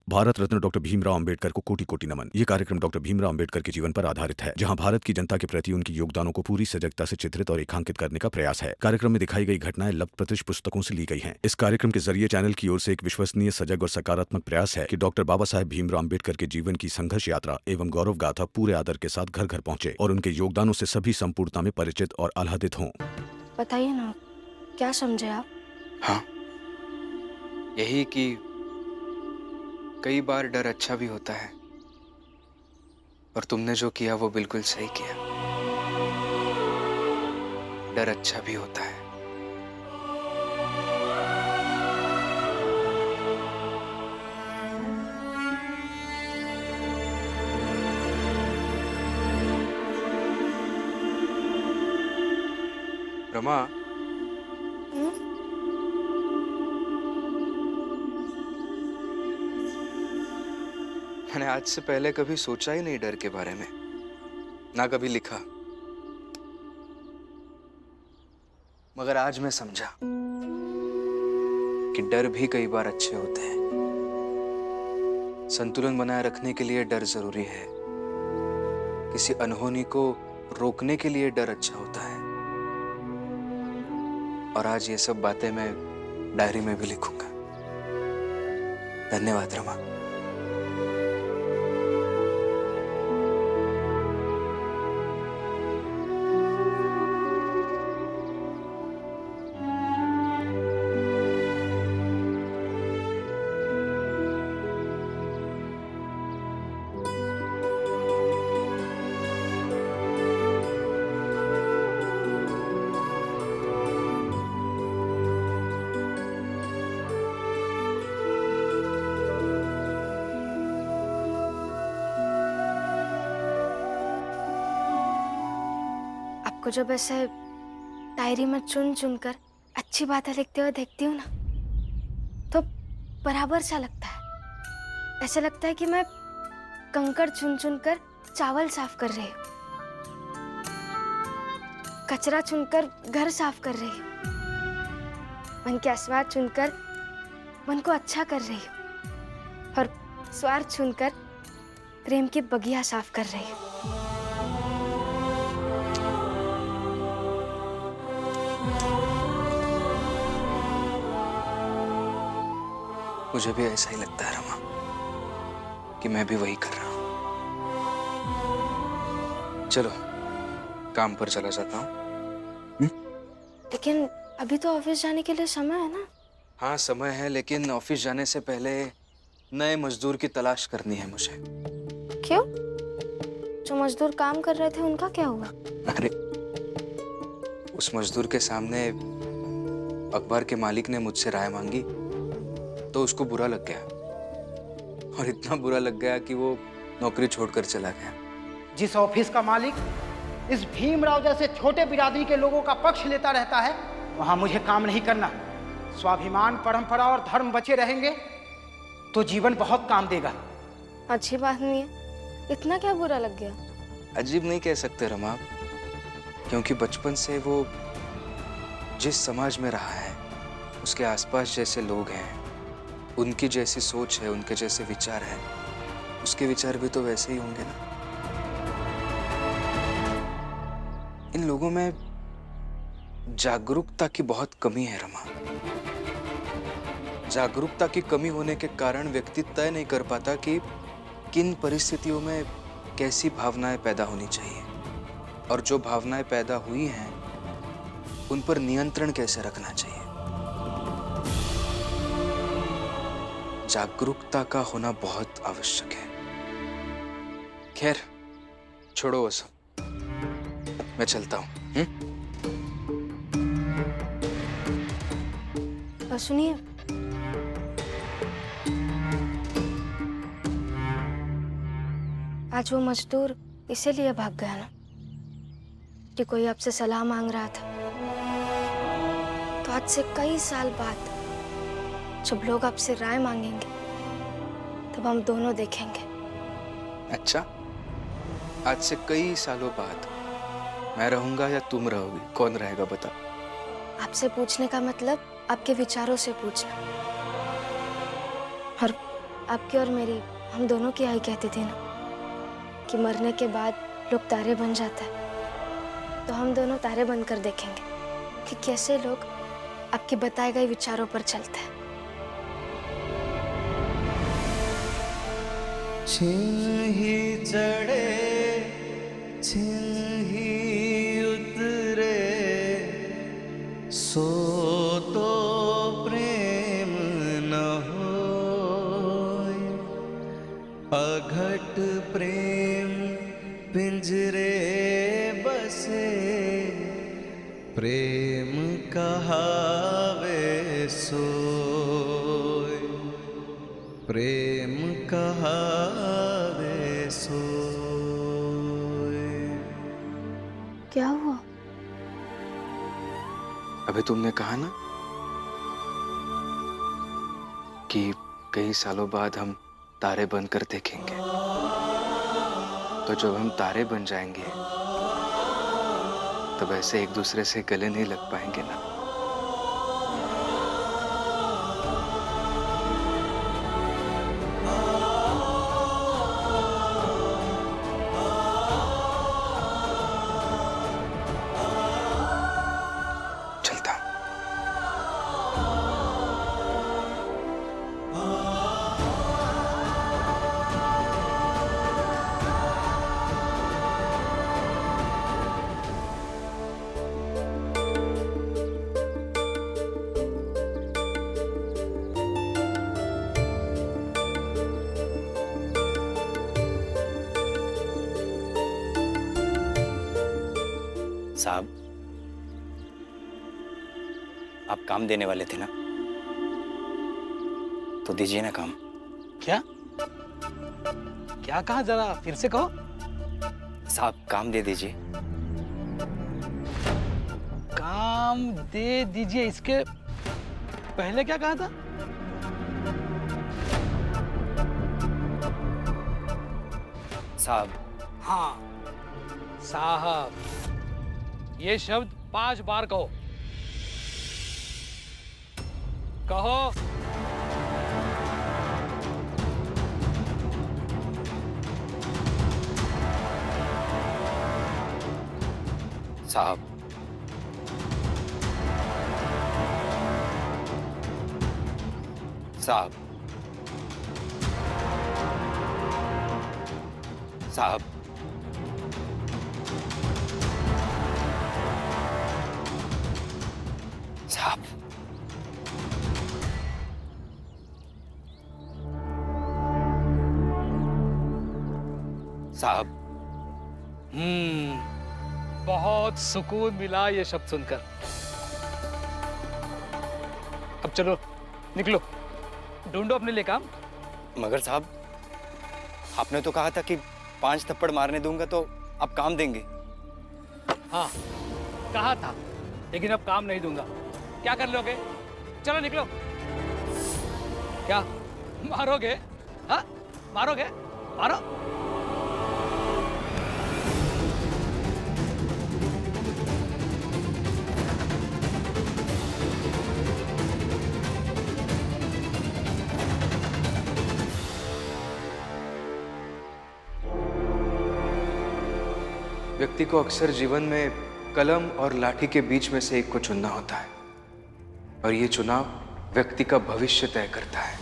Bharat Ratna doctor Bhimrao Ambedkar को कोटि कोटि नमन। ये कार्यक्रम डॉक्टर भीमराव अंबेडकर के जीवन पर आधारित है, जहां भारत की जनता के प्रति उनके योगदानों को पूरी सजगता से चित्रित और रेखांकित करने का प्रयास है। कार्यक्रम में दिखाई गई घटनाएं लब्ध प्रतिष्ठ पुस्तकों से ली गई हैं। इस कार्यक्रम के जरिए चैनल की ओर से एक विश्वसनीय, सजग और सकारात्मक प्रयास है कि डॉक्टर बाबा साहेब भीमराव अंबेडकर के जीवन की संघर्ष यात्रा एवं गौरव गाथा पूरे आदर के साथ घर घर पहुंचे और उनके योगदानों से सभी संपूर्णता में परिचित और आह्लादित हों। बताइए ना, क्या समझे आप? हाँ, यही कि कई बार डर अच्छा भी होता है, और तुमने जो किया वो बिल्कुल सही किया। डर अच्छा भी होता है। रमा, मैंने आज से पहले कभी सोचा ही नहीं डर के बारे में, ना कभी लिखा, मगर आज मैं समझा कि डर भी कई बार अच्छे होते हैं। संतुलन बनाए रखने के लिए डर जरूरी है। किसी अनहोनी को रोकने के लिए डर अच्छा होता है। और आज ये सब बातें मैं डायरी में भी लिखूंगा। धन्यवाद रमा। आपको जब ऐसे डायरी में चुन चुन कर अच्छी बातें लिखते हुए देखती हूँ ना, तो बराबर सा लगता है। ऐसा लगता है कि मैं कंकड़ चुन चुन कर चावल साफ कर रही हूँ, कचरा चुनकर घर साफ कर रही हूँ, मन के अस्वाद चुनकर मन को अच्छा कर रही हूँ, और स्वार्थ चुनकर प्रेम की बगिया साफ कर रही हूँ। मुझे भी ऐसा ही लगता है रमा, कि मैं भी वही कर रहा हूं। चलो, काम पर चला जाता हूं। लेकिन अभी तो ऑफिस जाने के लिए समय है ना? हाँ समय है, लेकिन ऑफिस जाने से पहले नए मजदूर की तलाश करनी है मुझे। क्यों? जो मजदूर काम कर रहे थे उनका क्या हुआ? अरे, उस मजदूर के सामने अखबार के मालिक ने मुझसे राय मांगी, तो उसको बुरा लग गया, और इतना बुरा लग गया कि वो नौकरी छोड़कर चला गया। जिस ऑफिस का मालिक इस भीमराव जैसे छोटे बिरादरी के लोगों का पक्ष लेता रहता है, वहां मुझे काम नहीं करना। स्वाभिमान, परंपरा और धर्म बचे रहेंगे तो जीवन बहुत काम देगा। अच्छी बात नहीं है, इतना क्या बुरा लग गया? अजीब नहीं कह सकते रमा, क्योंकि बचपन से वो जिस समाज में रहा है, उसके आसपास जैसे लोग हैं, उनकी जैसी सोच है, उनके जैसे विचार हैं, उसके विचार भी तो वैसे ही होंगे ना। इन लोगों में जागरूकता की बहुत कमी है रमा। जागरूकता की कमी होने के कारण व्यक्ति तय नहीं कर पाता कि किन परिस्थितियों में कैसी भावनाएं पैदा होनी चाहिए, और जो भावनाएं पैदा हुई हैं उन पर नियंत्रण कैसे रखना चाहिए। जागरूकता का होना बहुत आवश्यक है। खैर, छोड़ो वो सब, मैं चलता हूं। और सुनिए, आज वो मजदूर इसीलिए भाग गया ना कि कोई आपसे सलाह मांग रहा था। तो आज से कई साल बाद जब लोग आपसे राय मांगेंगे, तब हम दोनों देखेंगे। अच्छा, आज से कई सालों बाद मैं रहूंगा या तुम रहोगी? कौन रहेगा बता? आपसे पूछने का मतलब आपके विचारों से पूछना, और आपकी और मेरी, हम दोनों की आई कहती थी ना कि मरने के बाद लोग तारे बन जाते हैं। तो हम दोनों तारे बनकर देखेंगे कि कैसे लोग आपके बताए गए विचारों पर चलते हैं। छिन ही चढ़े छिन ही उतरे, सो तो प्रेम न होय। अघट प्रेम पिंजरे बसे, प्रेम कहावे सोय। प्रेम कहावे सोय। क्या हुआ? अभी तुमने कहा ना कि कई सालों बाद हम तारे बनकर देखेंगे, तो जब हम तारे बन जाएंगे तब ऐसे एक दूसरे से गले नहीं लग पाएंगे ना। चलता हूं। साहब, आप काम देने वाले थे ना, तो दीजिए ना काम। क्या क्या कहा, जरा फिर से कहो। साहब काम दे दीजिए। काम दे दीजिए, इसके पहले क्या कहा था? साहब। हाँ, साहब, ये शब्द 5 बार कहो। कहो। साहब। साहब। साहब। साहब। साहब। बहुत सुकून मिला ये शब्द सुनकर। अब चलो निकलो, ढूंढो अपने लिए काम। मगर साहब, आपने तो कहा था कि 5 थप्पड़ मारने दूंगा तो आप काम देंगे। हाँ, कहा था, लेकिन अब काम नहीं दूंगा। क्या कर लोगे? चलो निकलो। क्या मारोगे? हाँ, मारोगे? मारो। व्यक्ति को अक्सर जीवन में कलम और लाठी के बीच में से एक को चुनना होता है, और ये चुनाव व्यक्ति का भविष्य तय करता है।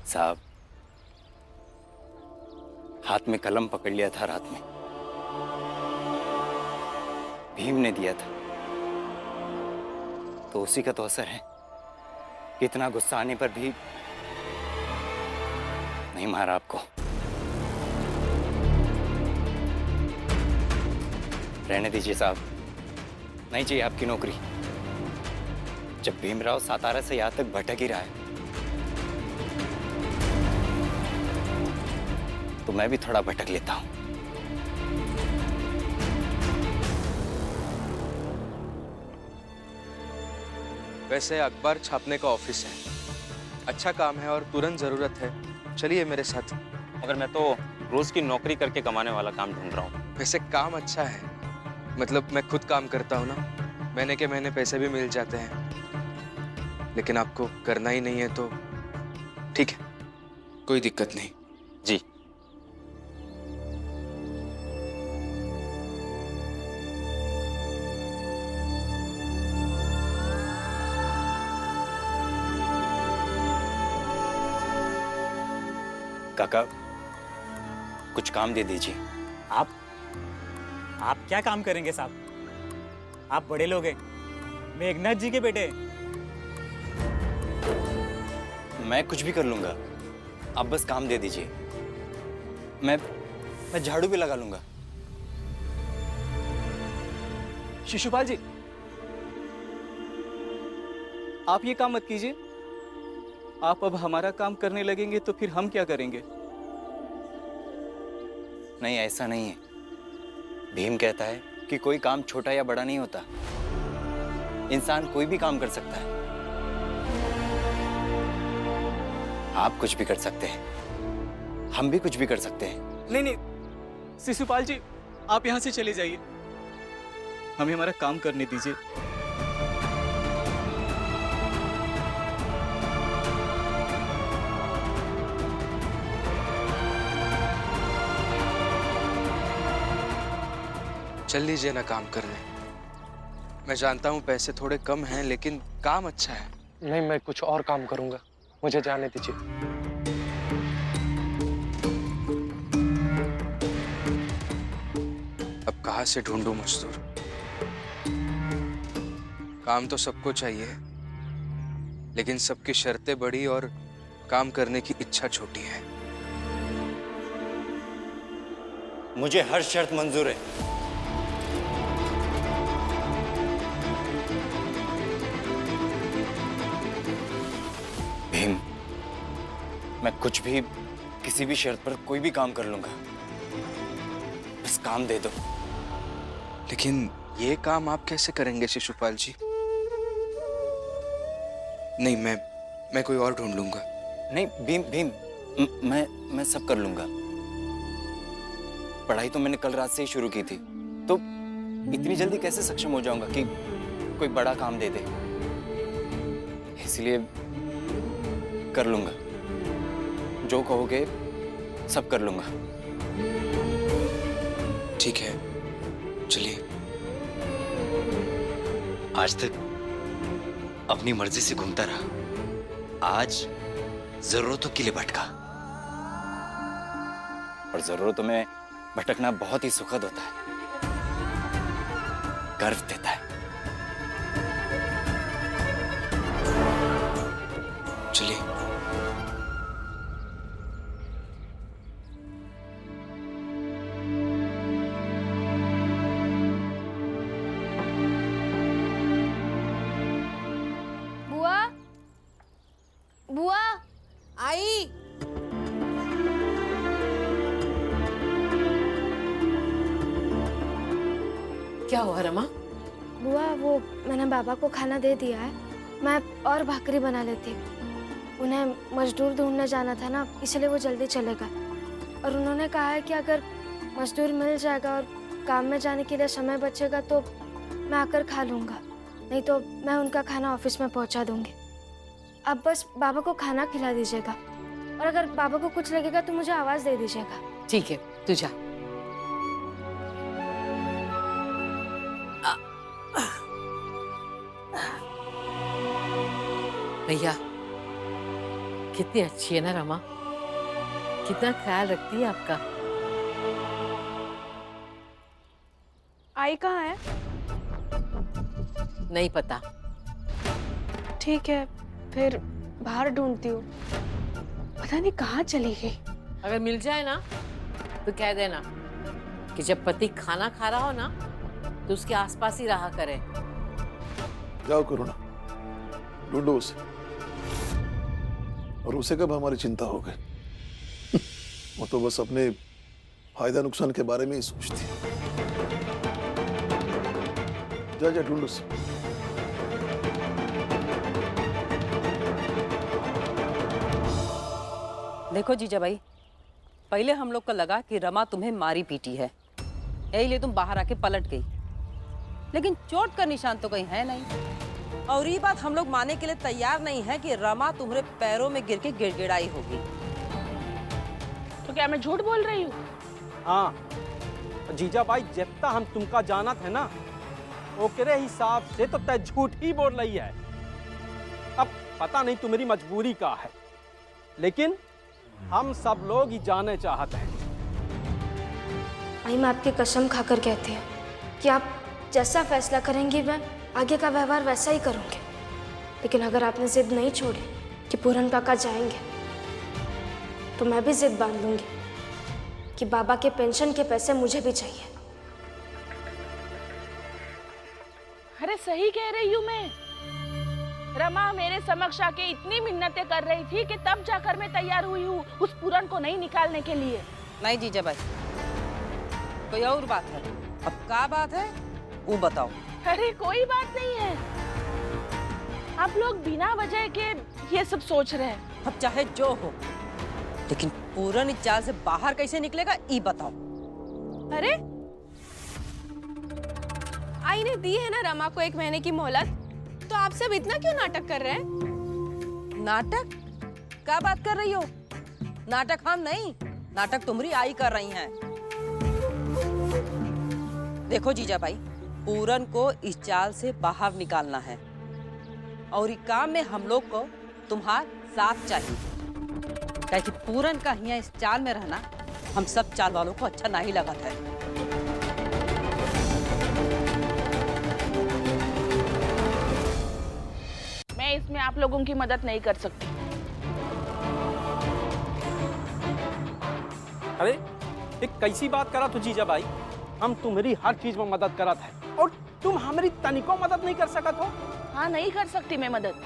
साहब, हाथ में कलम पकड़ लिया था रात में, भीम ने दिया था, तो उसी का तो असर है। इतना गुस्सा आने पर भी नहीं मारा आपको। रहने दीजिए साहब, नहीं चाहिए आपकी नौकरी। जब भीमराव सातारा से यहां तक भटक ही रहा है तो मैं भी थोड़ा भटक लेता हूं। वैसे अखबार छापने का ऑफिस है, अच्छा काम है और तुरंत जरूरत है। चलिए मेरे साथ। मगर मैं तो रोज की नौकरी करके कमाने वाला काम ढूंढ रहा हूँ। वैसे काम अच्छा है, मतलब मैं खुद काम करता हूँ ना, महीने के महीने पैसे भी मिल जाते हैं। लेकिन आपको करना ही नहीं है तो ठीक है, कोई दिक्कत नहीं। जी। काका, कुछ काम दे दीजिए। आप क्या काम करेंगे साहब? आप बड़े लोग हैं, मेघनाथ जी के बेटे। मैं कुछ भी कर लूंगा, आप बस काम दे दीजिए। मैं झाड़ू भी लगा लूंगा। शिशुपाल जी, आप ये काम मत कीजिए। आप अब हमारा काम करने लगेंगे तो फिर हम क्या करेंगे? नहीं, ऐसा नहीं है। भीम कहता है कि कोई काम छोटा या बड़ा नहीं होता, इंसान कोई भी काम कर सकता है। आप कुछ भी कर सकते हैं, हम भी कुछ भी कर सकते हैं। नहीं नहीं शिशुपाल जी, आप यहाँ से चले जाइए, हमें हमारा काम करने दीजिए। चल लीजिए ना काम करने। मैं जानता हूँ पैसे थोड़े कम हैं, लेकिन काम अच्छा है। नहीं, मैं कुछ और काम करूंगा, मुझे जाने दीजिए। अब कहाँ से ढूंढूं मजदूर? काम तो सबको चाहिए, लेकिन सबकी शर्तें बड़ी और काम करने की इच्छा छोटी है। मुझे हर शर्त मंजूर है। भीम, मैं कुछ भी, किसी भी शर्त पर कोई भी काम कर लूंगा, बस काम दे दो। लेकिन ये काम आप कैसे करेंगे शिशुपाल जी? नहीं, मैं कोई और ढूंढ लूंगा। नहीं भीम, मैं सब कर लूंगा। पढ़ाई तो मैंने कल रात से ही शुरू की थी, तो इतनी जल्दी कैसे सक्षम हो जाऊंगा कि कोई बड़ा काम दे दे? इसलिए कर लूंगा, जो कहोगे सब कर लूंगा। ठीक है, चलिए। आज तक अपनी मर्जी से घूमता रहा, आज जरूरतों के लिए भटका। और जरूरतों में भटकना बहुत ही सुखद होता है, गर्व देता है। चलिए। बुआ, बुआ, आई। क्या हुआ रमा? बुआ वो मैंने बाबा को खाना दे दिया है, मैं और भाकरी बना लेती। उन्हें मजदूर ढूंढने जाना था ना, इसलिए वो जल्दी चलेगा। और उन्होंने कहा है कि अगर मजदूर मिल जाएगा और काम में जाने के लिए समय बचेगा तो मैं आकर खा लूँगा, नहीं तो मैं उनका खाना ऑफिस में पहुँचा दूँगी। अब बस बाबा को खाना खिला दीजिएगा, और अगर बाबा को कुछ लगेगा तो मुझे आवाज़ दे दीजिएगा। ठीक है, तू जा। भैया, कितनी अच्छी है ना रमा, कितना ख्याल रखती है आपका। आई कहाँ है? नहीं पता। ठीक है, फिर बाहर ढूंढती हूँ, पता नहीं कहाँ चली गई। अगर मिल जाए ना तो कह देना कि जब पति खाना खा रहा हो ना तो उसके आसपास ही रहा करे। जाओ करुणा, ढूंढो उसे। और उसे कब हमारी चिंता हो गई? वो तो बस अपने फायदा नुकसान के बारे में ही सोचती है। जा जा ढूंढो उसे। देखो जीजा भाई, पहले हम लोग को लगा कि रमा तुम्हें मारी पीटी है, यही लिए तुम बाहर आके पलट गई, लेकिन चोट का निशान तो कहीं है नहीं। और ये बात हम लोग मानने के लिए तैयार नहीं है कि रमा तुम्हारे पैरों में गिर के गिड़गिड़ाई होगी। तो क्या मैं झूठ बोल रही हूँ? हाँ जीजा भाई, जितना हम तुमका जानत है ना, ओकरे हिसाब से तो तय झूठ ही बोल रही है। अब पता नहीं तुम्हारी मजबूरी का है, लेकिन हम सब लोग ही जाने चाहते हैं। आई, मैं आपकी कसम खाकर कहती हूँ कि आप जैसा फैसला करेंगी मैं आगे का व्यवहार वैसा ही करूँगी। लेकिन अगर आपने जिद नहीं छोड़ी कि पूरन काका जाएंगे, तो मैं भी जिद बांध लूंगी कि बाबा के पेंशन के पैसे मुझे भी चाहिए। अरे सही कह रही हूँ मैं। रमा मेरे समक्ष आके इतनी मिन्नतें कर रही थी कि तब जाकर मैं तैयार हुई हूँ उस पूरन को नहीं निकालने के लिए। नहीं जीजा भाई, कोई और बात है। अब क्या बात है वो बताओ। अरे कोई बात नहीं है, आप लोग बिना वजह के ये सब सोच रहे हैं। अब चाहे जो हो, लेकिन पूरन इस जाल से बाहर कैसे निकलेगा ये बताओ। अरे आई ने दी है ना रमा को 1 महीने की मोहलत, तो आप सब इतना क्यों नाटक कर रहे हैं? नाटक? क्या बात कर रही हो? नाटक हम नहीं, नाटक तुम्हारी आई कर रही हैं। देखो जीजा भाई, पूरन को इस जाल से बाहर निकालना है और इस काम में हम लोग को तुम्हारा साथ चाहिए, क्योंकि पूरन का यहाँ इस चाल में रहना हम सब चाल वालों को अच्छा नहीं लगा था। मैं इसमें आप लोगों की मदद नहीं कर सकती। अरे एक कैसी बात करा तू जीजा भाई, हम तुम्हारी हर चीज में मदद करत है और तुम हमारी तनिको मदद नहीं कर सकत हो। हाँ, नहीं कर सकती मैं मदद,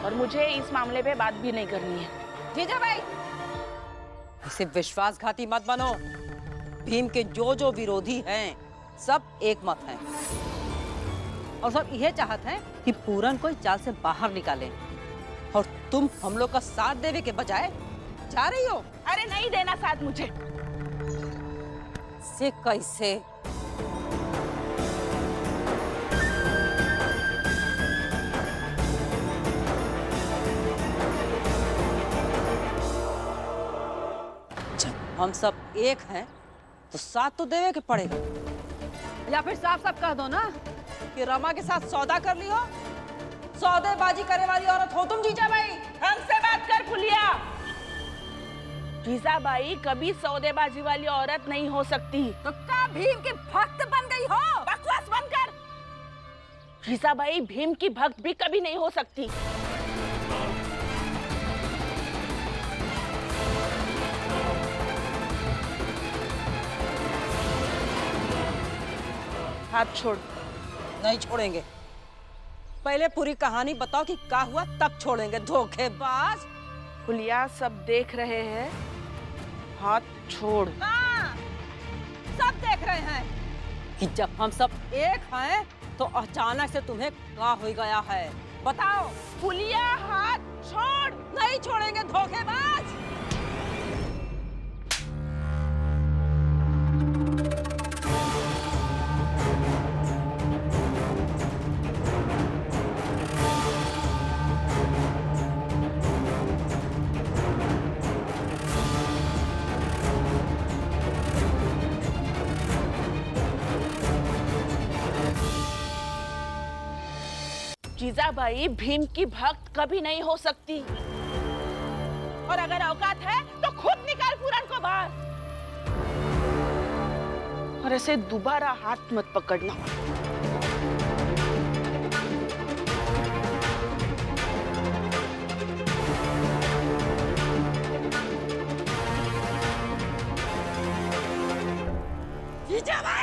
और मुझे इस मामले पे बात भी नहीं करनी है। जीजा भाई, इसे विश्वासघाती मत बनो। भीम के जो जो विरोधी हैं सब एक मत हैं और सब यह चाहते हैं कि पूरन को इस जाल से बाहर निकालें, और तुम हम लोग का साथ देने के बजाय जा रही हो। अरे नहीं देना साथ मुझे। से कैसे? जब हम सब एक हैं तो साथ तो देवे के पड़ेगा, या फिर साफ साफ कह दो ना कि रमा के साथ सौदा कर लियो। सौदेबाजी करे वाली औरत हो तुम जीजा भाई। हमसे बात कर फुलिया। जीजा बाई कभी सौदेबाजी वाली औरत नहीं हो सकती। तो क्या भीम की भक्त बन गई हो? बकवास बंद कर। जीजा बाई भीम की भक्त भी कभी नहीं हो सकती। हाथ छोड़। नहीं छोड़ेंगे, पहले पूरी कहानी बताओ कि क्या हुआ, तब छोड़ेंगे। धोखेबाज। फुलिया सब देख रहे हैं, हाथ छोड़। हाँ, सब देख रहे हैं कि जब हम सब एक हैं तो अचानक से तुम्हें क्या हो गया है, बताओ। फुलिया हाथ छोड़। नहीं छोड़ेंगे, धोखेबाज। जीजाबाई भीम की भक्त कभी नहीं हो सकती, और अगर औकात है तो खुद निकाल पूरन को बाहर, और ऐसे दोबारा हाथ मत पकड़ना। जीजाबाई!